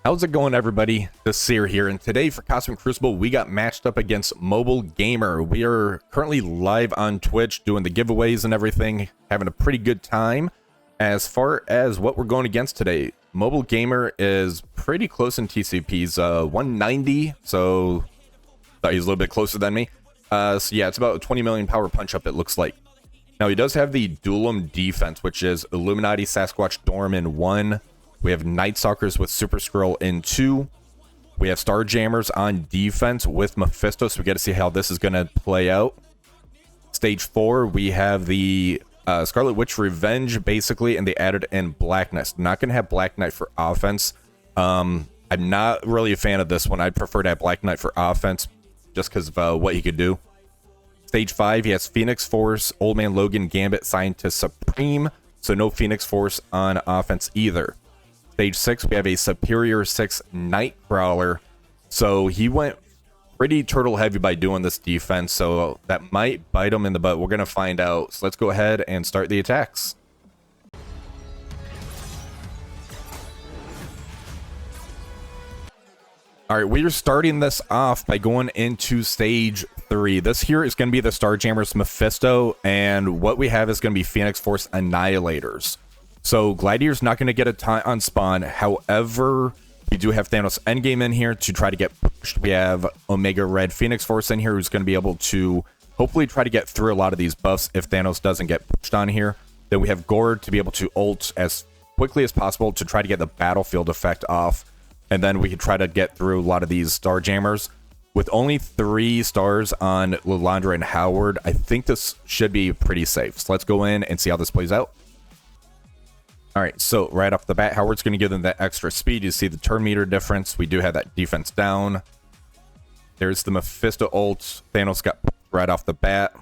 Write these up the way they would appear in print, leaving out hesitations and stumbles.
How's it going, everybody? The Seer here, and today for Cosmic Crucible we got matched up against MobileGamer. We are currently live on Twitch doing the giveaways and everything, having a pretty good time. As far as what we're going against today, MobileGamer is pretty close in TCP's 190, so thought he's a little bit closer than me. So yeah, it's about a 20 million power punch up, it looks like. Now he does have the Duelim defense, which is Illuminati, Sasquatch, Dorm in 1. We have Nightstalkers with Super Skrull in 2. We have Starjammers on defense with Mephisto, so we got to see how this is going to play out. Stage 4, we have the Scarlet Witch Revenge, basically, and they added in Black Knight. Not going to have Black Knight for offense. I'm not really a fan of this one. I'd prefer to have Black Knight for offense, just because of what he could do. Stage 5, he has Phoenix Force, Old Man Logan, Gambit, Scientist Supreme, so no Phoenix Force on offense either. Stage 6, we have a Superior 6 Nightcrawler. So he went pretty turtle heavy by doing this defense, so that might bite him in the butt. We're going to find out. So let's go ahead and start the attacks. All right, we are starting this off by going into Stage 3. This here is going to be the Starjammers Mephisto, and what we have is going to be Phoenix Force Annihilators. So Gladiator's not going to get a ton on spawn. However, we do have Thanos Endgame in here to try to get pushed. We have Omega Red Phoenix Force in here who's going to be able to hopefully try to get through a lot of these buffs if Thanos doesn't get pushed on here. Then we have Gord to be able to ult as quickly as possible to try to get the battlefield effect off. And then we can try to get through a lot of these Starjammers. With only 3 stars on Lilandra and Howard, I think this should be pretty safe. So let's go in and see how this plays out. All right, so right off the bat, Howard's going to give them that extra speed. You see the turn meter difference. We do have that defense down. There's the Mephisto ult. Thanos got right off the bat.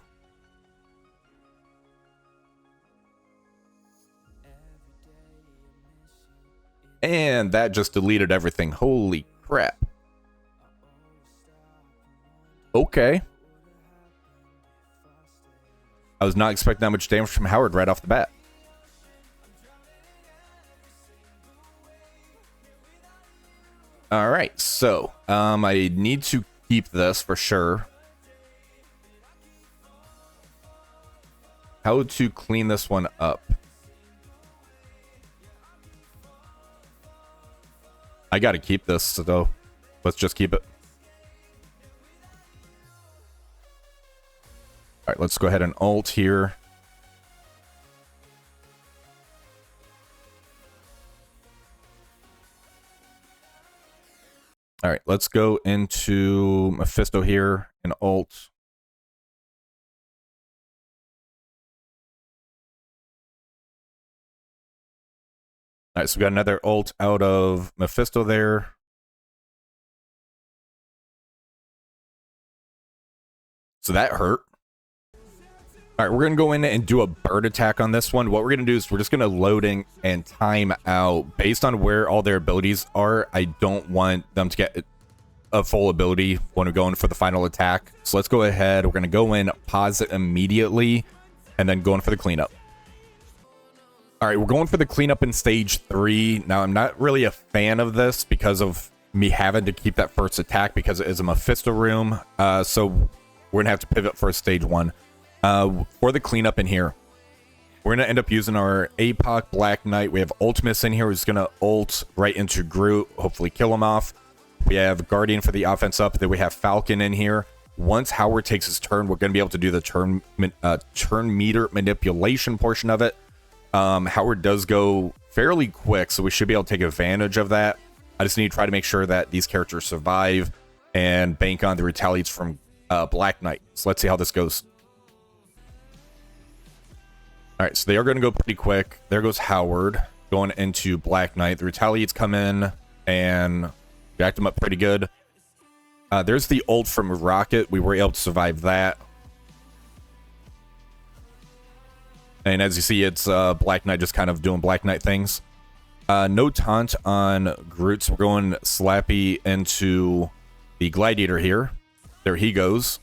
And that just deleted everything. Holy crap. Okay. I was not expecting that much damage from Howard right off the bat. All right, so I need to keep this for sure. How to clean this one up? I got to keep this, so let's just keep it. All right, let's go ahead and ult here. All right, let's go into Mephisto here and ult. All right, so we got another ult out of Mephisto there. So that hurt. All right, we're going to go in and do a bird attack on this one. What we're going to do is we're just going to load in and time out. Based on where all their abilities are, I don't want them to get a full ability when we're going for the final attack. So let's go ahead. We're going to go in, pause it immediately, and then go in for the cleanup. All right, we're going for the cleanup in Stage 3. Now, I'm not really a fan of this because of me having to keep that first attack because it is a Mephisto room. So we're going to have to pivot for Stage 1. For the cleanup in here, we're going to end up using our APOC Black Knight. We have Ultimus in here who's going to ult right into Groot, hopefully kill him off. We have Guardian for the offense up. Then we have Falcon in here. Once Howard takes his turn, we're going to be able to do the turn meter manipulation portion of it. Howard does go fairly quick, so we should be able to take advantage of that. I just need to try to make sure that these characters survive and bank on the retaliates from Black Knight. So let's see how this goes. All right, so they are going to go pretty quick. There goes Howard going into Black Knight. The retaliates come in and jacked him up pretty good. There's the ult from Rocket. We were able to survive that. And as you see, it's Black Knight just kind of doing Black Knight things. No taunt on Groot, so we're going Slappy into the Gladiator here. There he goes.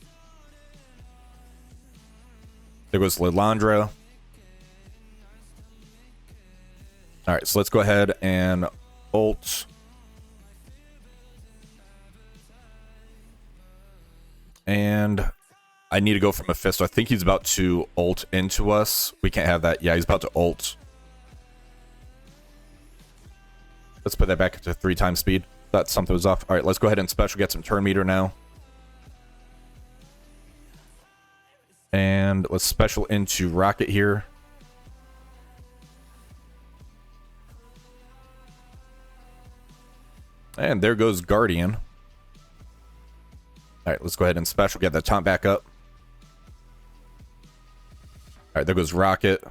There goes Lilandra. All right, so let's go ahead and ult And I need to go for Mephisto. I think he's about to ult into us. We can't have that. Yeah, he's about to ult. Let's put that back to 3 times speed. Thought something was off. All right, let's go ahead and special get some turn meter now. And let's special into Rocket here. And there goes Guardian. All right, let's go ahead and special get that taunt back up. All right, there goes Rocket.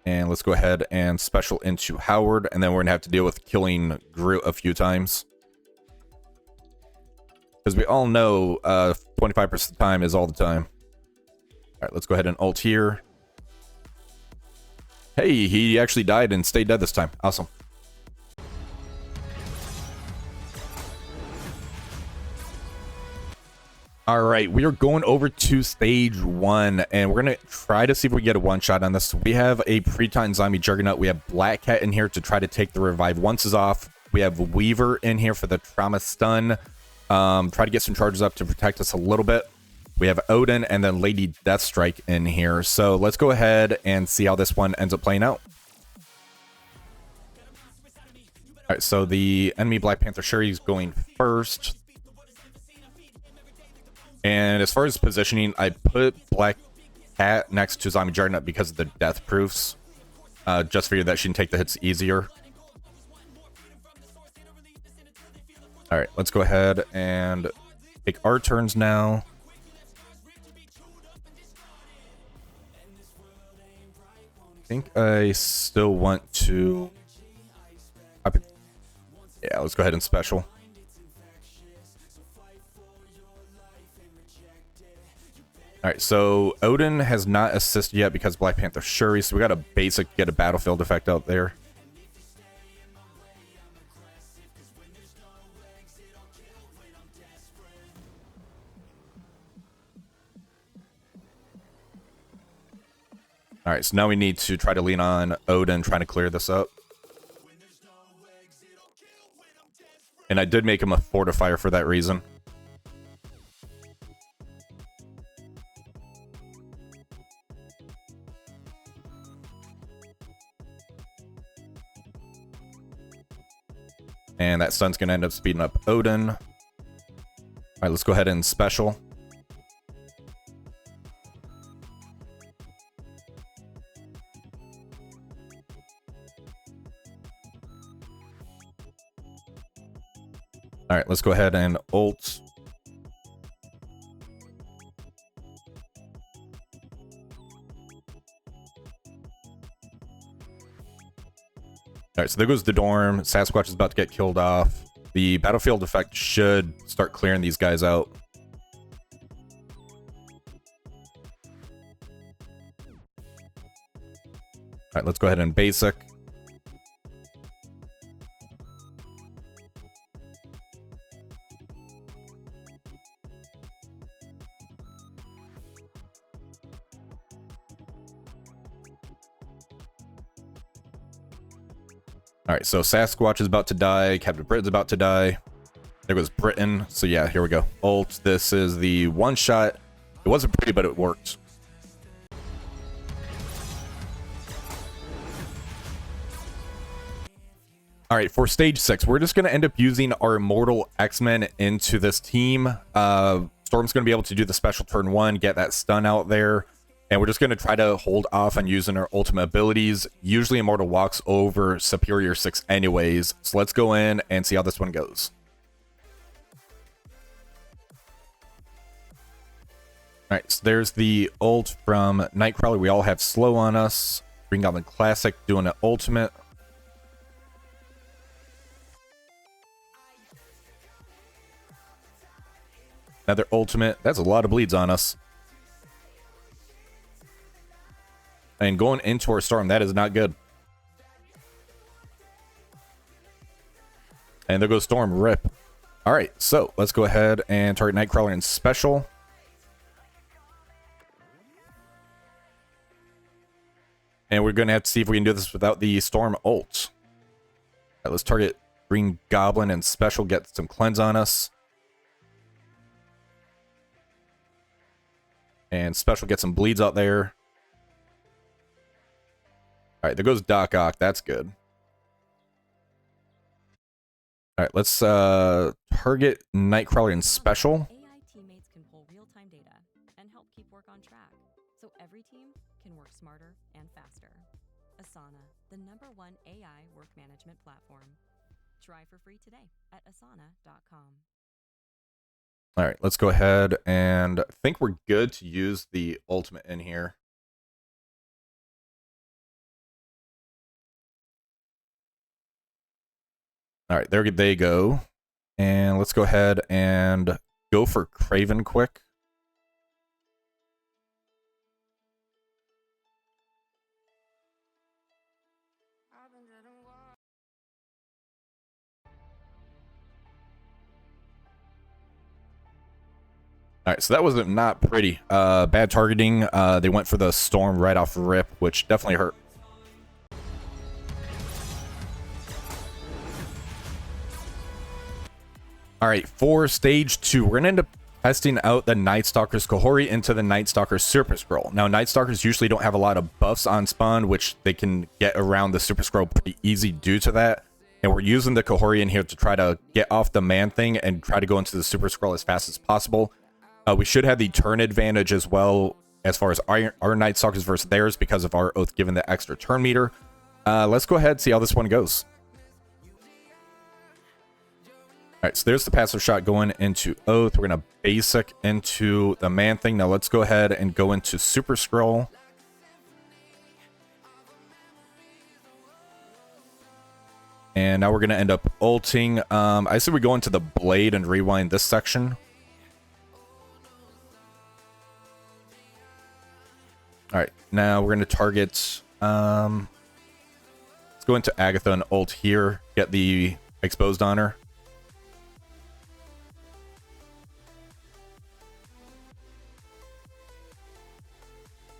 And let's go ahead and special into Howard. And then we're going to have to deal with killing Groot a few times. Because we all know 25% of the time is all the time. All right, let's go ahead and ult here. Hey, he actually died and stayed dead this time. Awesome. All right, we are going over to stage 1, and we're going to try to see if we get a one-shot on this. We have a pre-time zombie Juggernaut. We have Black Cat in here to try to take the revive once is off. We have Weaver in here for the trauma stun. Try to get some charges up to protect us a little bit. We have Odin and then Lady Deathstrike in here. So let's go ahead and see how this one ends up playing out. All right, so the enemy Black Panther Shuri is going first. And as far as positioning, I put Black Cat next to Zombie Juggernaut because of the death proofs. Just figured that she can take the hits easier. All right, let's go ahead and take our turns now. I think I still want to... Yeah, let's go ahead and special. Alright, so Odin has not assisted yet because Black Panther Shuri, so we got a basic get a battlefield effect out there. Alright, so now we need to try to lean on Odin trying to clear this up. And I did make him a fortifier for that reason. And that stun's going to end up speeding up Odin. All right, let's go ahead and special. All right, let's go ahead and ult. All right, so there goes the dorm. Sasquatch is about to get killed off. The battlefield effect should start clearing these guys out. All right, let's go ahead and basic. All right, so Sasquatch is about to die. Captain Britain's about to die. There goes Britain. So yeah, here we go. Ult. This is the one shot. It wasn't pretty, but it worked. All right, for stage 6, we're just going to end up using our Immortal X-Men into this team. Storm's going to be able to do the special turn 1, get that stun out there. And we're just going to try to hold off on using our ultimate abilities. Usually Immortal walks over Superior 6 anyways. So let's go in and see how this one goes. Alright, so there's the ult from Nightcrawler. We all have slow on us. Green Goblin Classic doing an ultimate. Another ultimate. That's a lot of bleeds on us. And going into our storm, that is not good. And there goes Storm, rip. All right, so let's go ahead and target Nightcrawler in special. And we're going to have to see if we can do this without the Storm ult. All right, let's target Green Goblin in special, get some cleanse on us. And special gets some bleeds out there. All right, there goes Doc Ock. That's good. All right, let's target Nightcrawler in special. AI teammates can pull real-time data and help keep work on track, so every team can work smarter and faster. Asana, the #1 AI work management platform. Try for free today at asana.com. All right, let's go ahead and I think we're good to use the ultimate in here. All right, there they go. And let's go ahead and go for Kraven quick. All right, so that was not pretty. Bad targeting. They went for the storm right off rip, which definitely hurt. All right, for stage 2, we're going to end up testing out the Nightstalkers Kahhori into the Nightstalkers Super Skrull. Now, Nightstalkers usually don't have a lot of buffs on spawn, which they can get around the Super Skrull pretty easy due to that. And we're using the Kahhori in here to try to get off the man thing and try to go into the Super Skrull as fast as possible. We should have the turn advantage as well as far as our Nightstalkers versus theirs because of our oath given the extra turn meter. Let's go ahead and see how this one goes. All right, so there's the passive shot going into Oath. We're going to basic into the man thing. Now let's go ahead and go into Super Skrull. And now we're going to end up ulting. I say we go into the blade and rewind this section. All right, now we're going to target... let's go into Agatha and ult here. Get the exposed on her.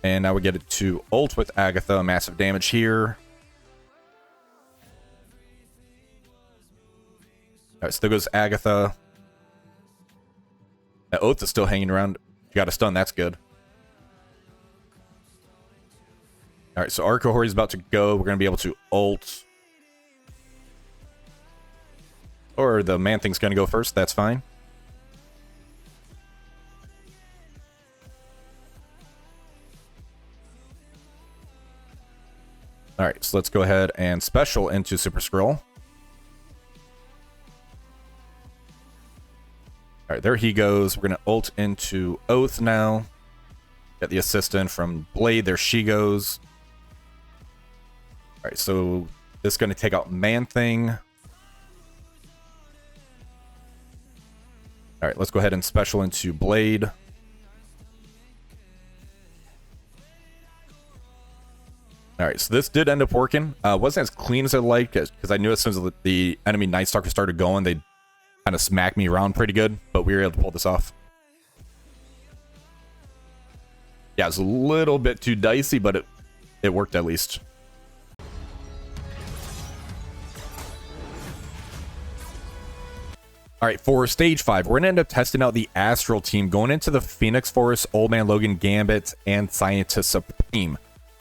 And now we get it to ult with Agatha. Massive damage here. Alright, so there goes Agatha. That oath is still hanging around. You got a stun, that's good. Alright, so our Kahhori is about to go. We're going to be able to ult. Or the man thing's going to go first, that's fine. Alright, so let's go ahead and special into Super Skrull. Alright, there he goes. We're going to ult into Oath now. Get the assistant from Blade. There she goes. Alright, so this is going to take out Man-Thing. Alright, let's go ahead and special into Blade. Alright, so this did end up working. Wasn't as clean as I liked, because I knew as soon as the enemy Nightstalker started going, they'd kind of smack me around pretty good, but we were able to pull this off. Yeah, it's a little bit too dicey, but it worked at least. Alright, for stage 5, we're going to end up testing out the Astral team, going into the Phoenix Force, Old Man Logan, Gambit, and Scientist Supreme.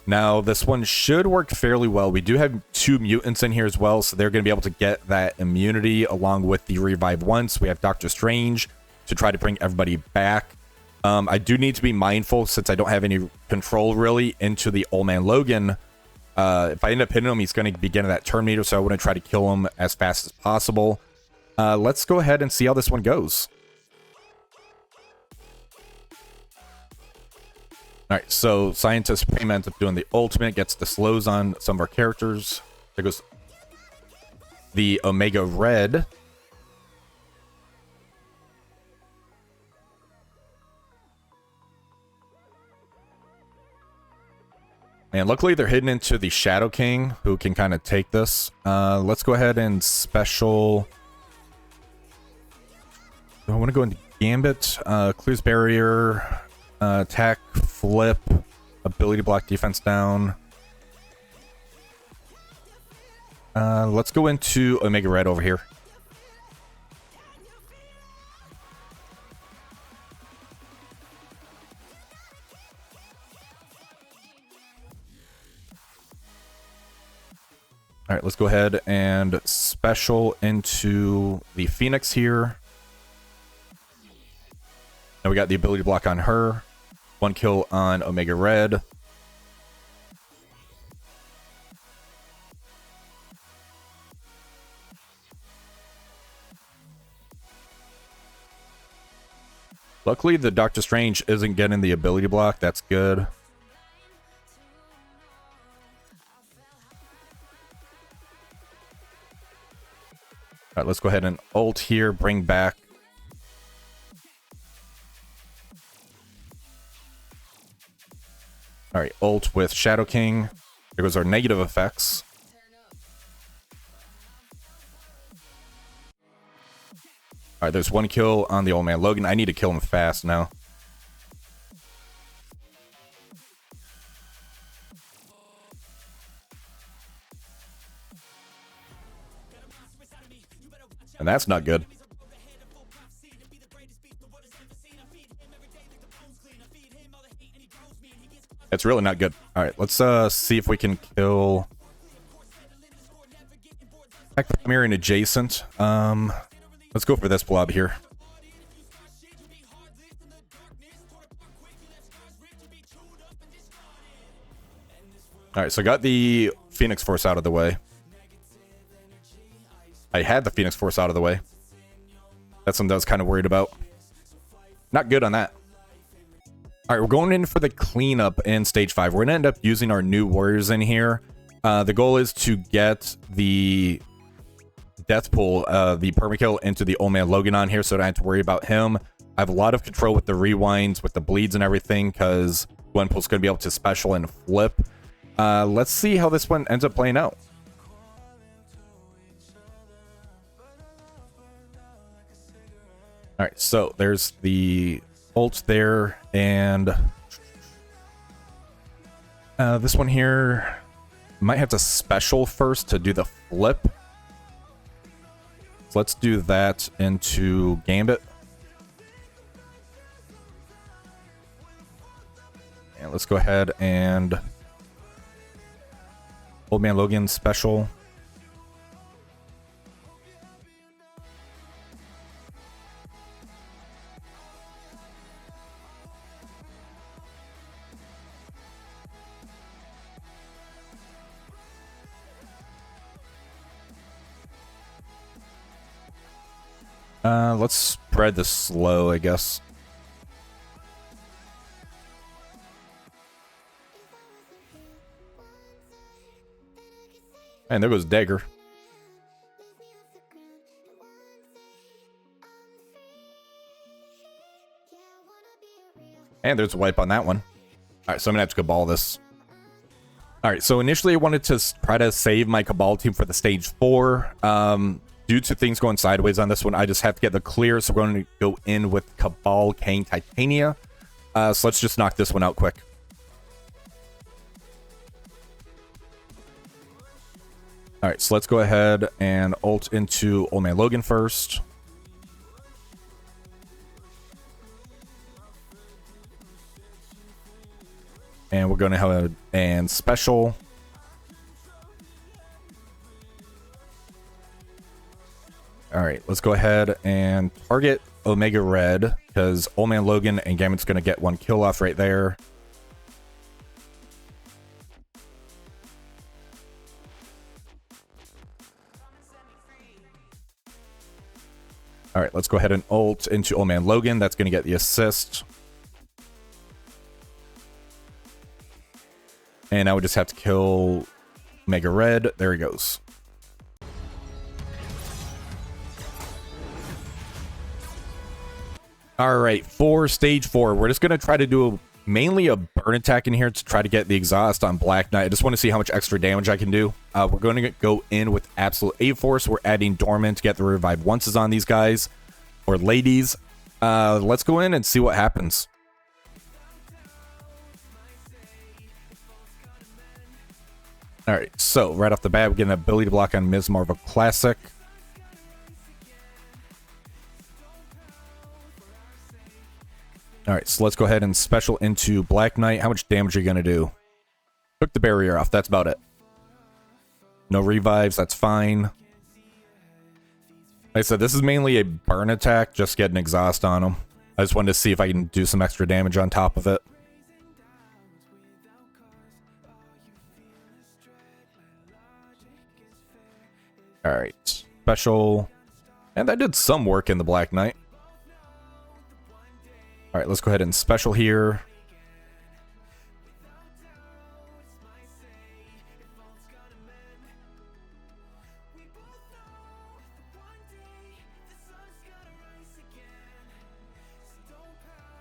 Now, this one should work fairly well. We do have 2 mutants in here as well, so they're going to be able to get that immunity along with the revive once. We have Doctor Strange to try to bring everybody back. I do need to be mindful, since I don't have any control really into the Old Man Logan. If I end up hitting him, he's going to begin that turn meter, so I want to try to kill him as fast as possible. Let's go ahead and see how this one goes. Alright, so Scientist Supreme ends up doing the ultimate, gets the slows on some of our characters. There goes the Omega Red. And luckily they're hidden into the Shadow King, who can kind of take this. Let's go ahead and special... I want to go into Gambit. Clears barrier... attack, flip, ability block, defense down. Let's go into Omega Red over here. All right, let's go ahead and special into the Phoenix here. Now we got the ability to block on her. 1 kill on Omega Red. Luckily, the Doctor Strange isn't getting the ability block. That's good. All right, let's go ahead and ult here. Bring back. All right, ult with Shadow King. There goes our negative effects. All right, there's 1 kill on the old man Logan. I need to kill him fast now. And that's not good. That's really not good. All right, let's see if we can kill. Mirroring adjacent. Let's go for this blob here. All right, so I got the Phoenix Force out of the way. I had the Phoenix Force out of the way. That's something I was kind of worried about. Not good on that. All right, we're going in for the cleanup in stage 5. We're going to end up using our new warriors in here. The goal is to get the death pool, the permakill, into the old man Logan on here, so I don't have to worry about him. I have a lot of control with the rewinds, with the bleeds and everything, because Gwenpool's going to be able to special and flip. Let's see how this one ends up playing out. All right, so there's the ult there, and this one here might have to special first to do the flip. So let's do that into Gambit. And let's go ahead and Old Man Logan special. Let's spread this slow, I guess. And there goes Dagger. And there's a wipe on that one. Alright, so I'm gonna have to Cabal this. Alright, so initially I wanted to try to save my Cabal team for the stage 4. Due to things going sideways on this one, I just have to get the clear, so we're going to go in with Cabal, Kang, Titania. So let's just knock this one out quick. Alright, so let's go ahead and ult into Old Man Logan first. And we're going to have a special. Alright, let's go ahead and target Omega Red, because Old Man Logan and Gambit's going to get 1 kill off right there. Alright, let's go ahead and ult into Old Man Logan. That's going to get the assist. And now we just have to kill Omega Red. There he goes. Alright, for stage 4, we're just going to try to do mainly a burn attack in here to try to get the exhaust on Black Knight. I just want to see how much extra damage I can do. We're going to go in with Absolute A-Force. We're adding Dormant to get the Revive Onces on these guys, or ladies. Let's go in and see what happens. Alright, so right off the bat, we're getting an ability to block on Ms. Marvel Classic. Alright, so let's go ahead and special into Black Knight. How much damage are you going to do? Took the barrier off. That's about it. No revives, that's fine. Like I said, this is mainly a burn attack, just get an exhaust on him. I just wanted to see if I can do some extra damage on top of it. Alright, special. And that did some work in the Black Knight. Alright, let's go ahead and special here.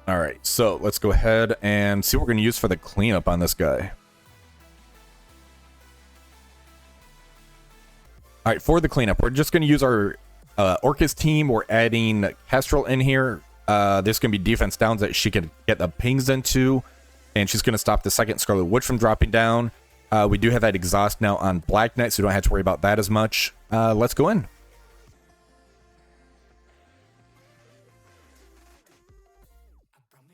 Alright, so let's go ahead and see what we're going to use for the cleanup on this guy. Alright, for the cleanup, we're just going to use our Orchis team. We're adding Kestrel in here. There's going to be defense downs that she can get the pings into, and she's going to stop the second Scarlet Witch from dropping down. We do have that exhaust now on Black Knight, so we don't have to worry about that as much. Let's go in.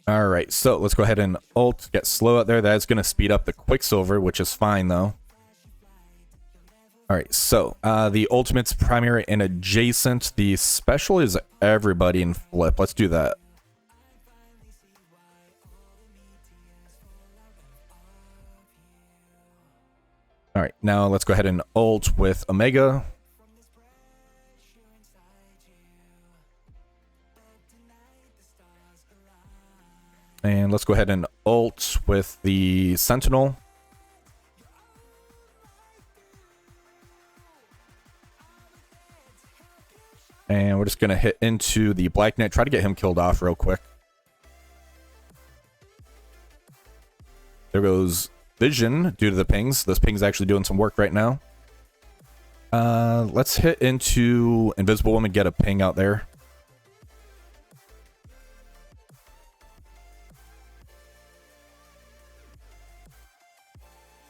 Alright, so let's go ahead and ult, get slow out there. That's going to speed up the Quicksilver, which is fine though. Alright, so the ultimate's primary and adjacent. The special is everybody in flip. Let's do that. Alright, now let's go ahead and ult with Omega. And let's go ahead and ult with the Sentinel. And we're just going to hit into the Black Knight, try to get him killed off real quick. There goes Vision due to the pings. This ping's actually doing some work right now. Let's hit into Invisible Woman, get a ping out there.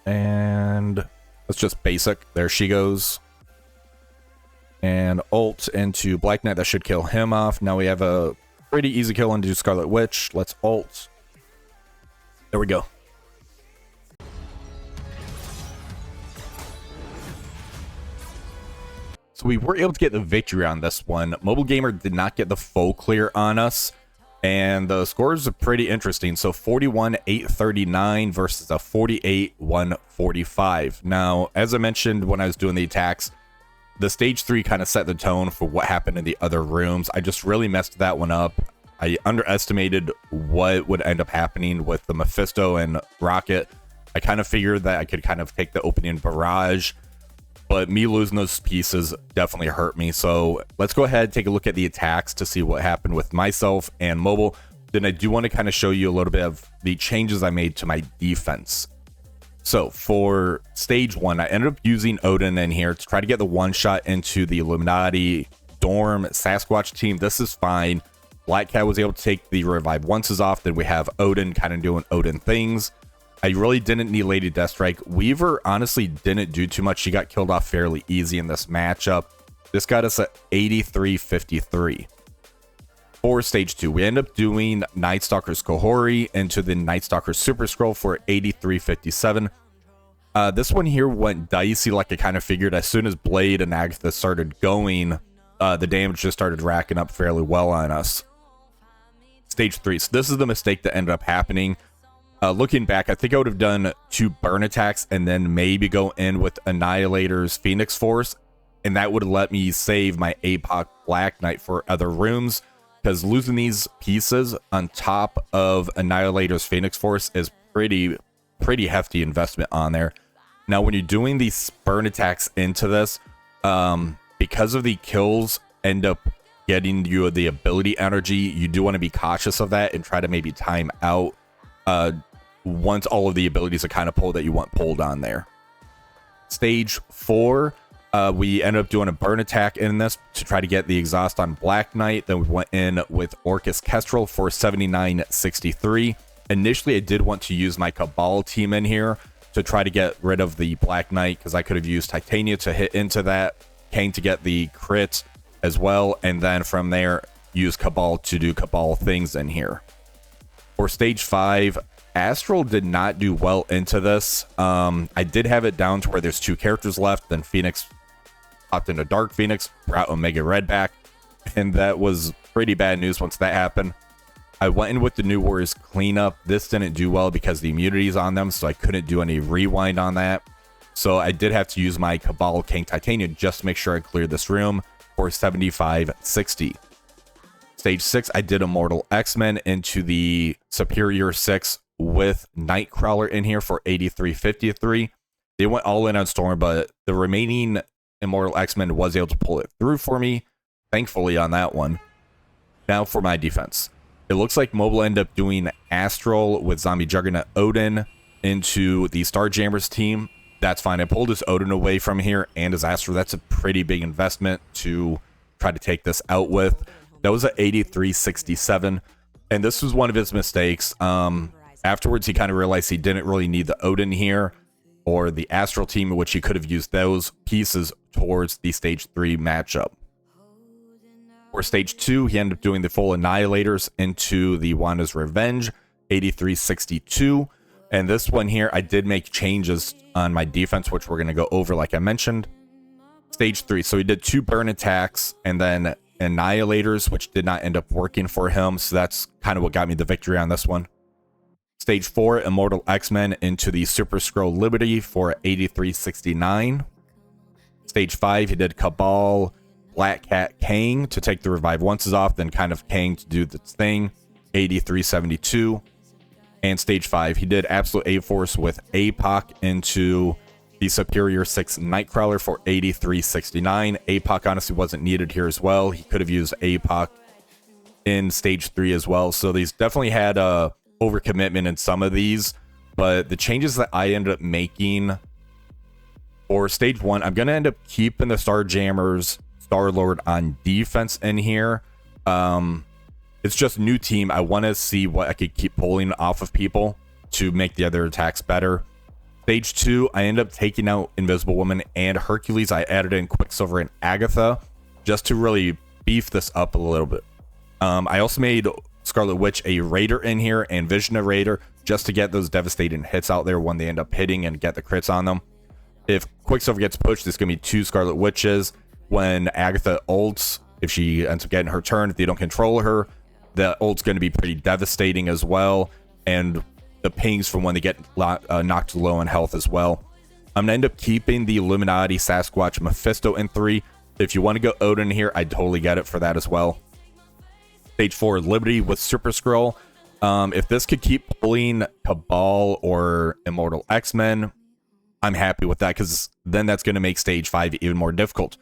And let's just basic. There she goes. And ult into Black Knight. That should kill him off. Now we have a pretty easy kill into Scarlet Witch. Let's ult. There we go. So we were able to get the victory on this one. MobileGamer did not get the full clear on us. And the scores are pretty interesting. So 41-839 versus a 48-145. Now, as I mentioned when I was doing the attacks, the stage 3 kind of set the tone for what happened in the other rooms. I just really messed that one up. I underestimated what would end up happening with the Mephisto and Rocket. I kind of figured that I could kind of take the opening barrage, but me losing those pieces definitely hurt me. So let's go ahead and take a look at the attacks to see what happened with myself and Mobile. Then I do want to kind of show you a little bit of the changes I made to my defense. So for stage 1, I ended up using Odin in here to try to get the one shot into the Illuminati Dorm Sasquatch team. This is fine. Black Cat was able to take the revive onces off. Then we have Odin kind of doing Odin things. I really didn't need Lady Deathstrike. Weaver honestly didn't do too much. She got killed off fairly easy in this matchup. This got us at 83-53. For stage 2, we end up doing Nightstalkers Kahhori into the Nightstalkers Super Skrull for 83-57. This one here went dicey, like I kind of figured. As soon as Blade and Agatha started going, the damage just started racking up fairly well on us. Stage 3. So this is the mistake that ended up happening. Looking back, I think I would have done 2 burn attacks and then maybe go in with Annihilators Phoenix Force, and that would have let me save my APOC Black Knight for other rooms, because losing these pieces on top of Annihilators Phoenix Force is pretty hefty investment on there. Now, when you're doing these burn attacks into this, because of the kills end up getting you the ability energy, you do want to be cautious of that and try to maybe time out once all of the abilities are kind of pulled that you want pulled on there. Stage 4, we ended up doing a burn attack in this to try to get the exhaust on Black Knight. Then we went in with Orchis Kestrel for 79-63. Initially, I did want to use my Cabal team in here to try to get rid of the Black Knight, because I could have used Titania to hit into that, Kang to get the crit as well, and then from there, use Cabal to do Cabal things in here. For stage 5, Astral did not do well into this. I did have it down to where there's 2 characters left. Then Phoenix popped into Dark Phoenix, brought Omega Red back, and that was pretty bad news once that happened. I went in with the New Warriors cleanup. This didn't do well because the immunity is on them, so I couldn't do any rewind on that. So I did have to use my Cabal Kang Titania just to make sure I cleared this room for 7560. Stage 6, I did Immortal X-Men into the Superior 6 with Nightcrawler in here for 8353. They went all in on Storm, but the remaining Immortal X-Men was able to pull it through for me, thankfully, on that one. Now for my defense. It looks like Mobile ended up doing Astral with Zombie Juggernaut Odin into the Starjammers team. That's fine. I pulled his Odin away from here and his Astral. That's a pretty big investment to try to take this out with. That was at 8367, and this was one of his mistakes. Afterwards, he kind of realized he didn't really need the Odin here or the Astral team, in which he could have used those pieces towards the Stage 3 matchup. For Stage 2, he ended up doing the full Annihilators into the Wanda's Revenge, 8362. And this one here, I did make changes on my defense, which we're going to go over like I mentioned. Stage 3, so he did 2 burn attacks and then Annihilators, which did not end up working for him. So that's kind of what got me the victory on this one. Stage 4, Immortal X-Men into the Super Skrull Liberty for 8369. Stage 5, he did Cabal, Black Cat, Kang to take the revive onces off, then kind of Kang to do this thing, 8372. And Stage 5, he did Absolute A-Force with APOC into the Superior 6 Nightcrawler for 8369. APOC honestly wasn't needed here as well. He could have used APOC in Stage 3 as well. So these definitely had a overcommitment in some of these, but the changes that I ended up making for Stage 1, I'm going to end up keeping the Starjammers Star-Lord on defense in here. It's just new team. I want to see what I could keep pulling off of people to make the other attacks better. Stage 2, I end up taking out Invisible Woman and Hercules. I added in Quicksilver and Agatha just to really beef this up a little bit. I also made Scarlet Witch a Raider in here and Vision a Raider just to get those devastating hits out there when they end up hitting and get the crits on them. If Quicksilver gets pushed, there's going to be 2 Scarlet Witches. When Agatha ults, if she ends up getting her turn, if they don't control her, the ult's going to be pretty devastating as well. And the pings from when they get knocked low on health as well. I'm going to end up keeping the Illuminati, Sasquatch, Mephisto in 3. If you want to go Odin here, I totally get it for that as well. Stage 4, Liberty with Super Skrull. If this could keep pulling Cabal or Immortal X-Men, I'm happy with that, because then that's going to make Stage 5 even more difficult.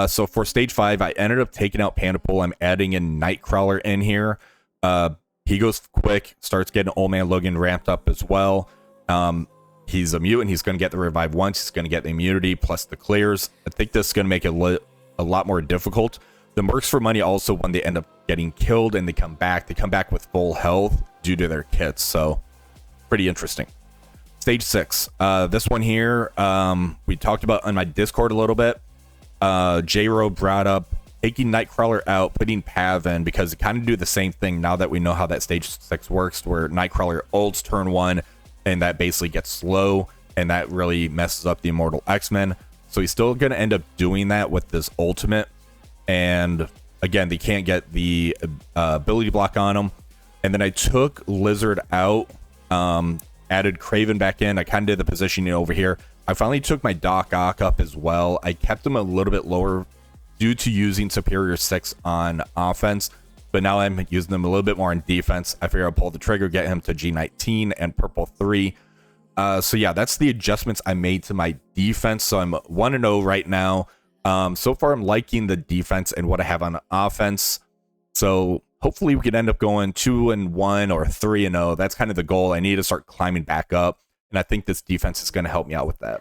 So for Stage 5, I ended up taking out Pandapool. I'm adding in Nightcrawler in here. He goes quick, starts getting Old Man Logan ramped up as well. He's a mutant. He's going to get the revive once. He's going to get the immunity plus the clears. I think this is going to make it a lot more difficult. The Mercs for money also, when they end up getting killed and they come back with full health due to their kits. So pretty interesting. Stage 6. This one here, we talked about on my Discord a little bit. J-Ro brought up taking Nightcrawler out, putting Pav in, because it kind of do the same thing now that we know how that Stage 6 works, where Nightcrawler ults turn 1, and that basically gets slow, and that really messes up the Immortal X-Men. So he's still going to end up doing that with this ultimate, and again, they can't get the ability block on him. And then I took Lizard out, added Kraven back in. I kind of did the positioning over here. I finally took my Doc Ock up as well. I kept him a little bit lower due to using Superior 6 on offense, but now I'm using them a little bit more on defense. I figure I'll pull the trigger, get him to G19 and Purple 3. So yeah, that's the adjustments I made to my defense. So I'm 1-0 right now. So far, I'm liking the defense and what I have on offense. So hopefully we can end up going 2-1 or 3-0. That's kind of the goal. I need to start climbing back up, and I think this defense is going to help me out with that.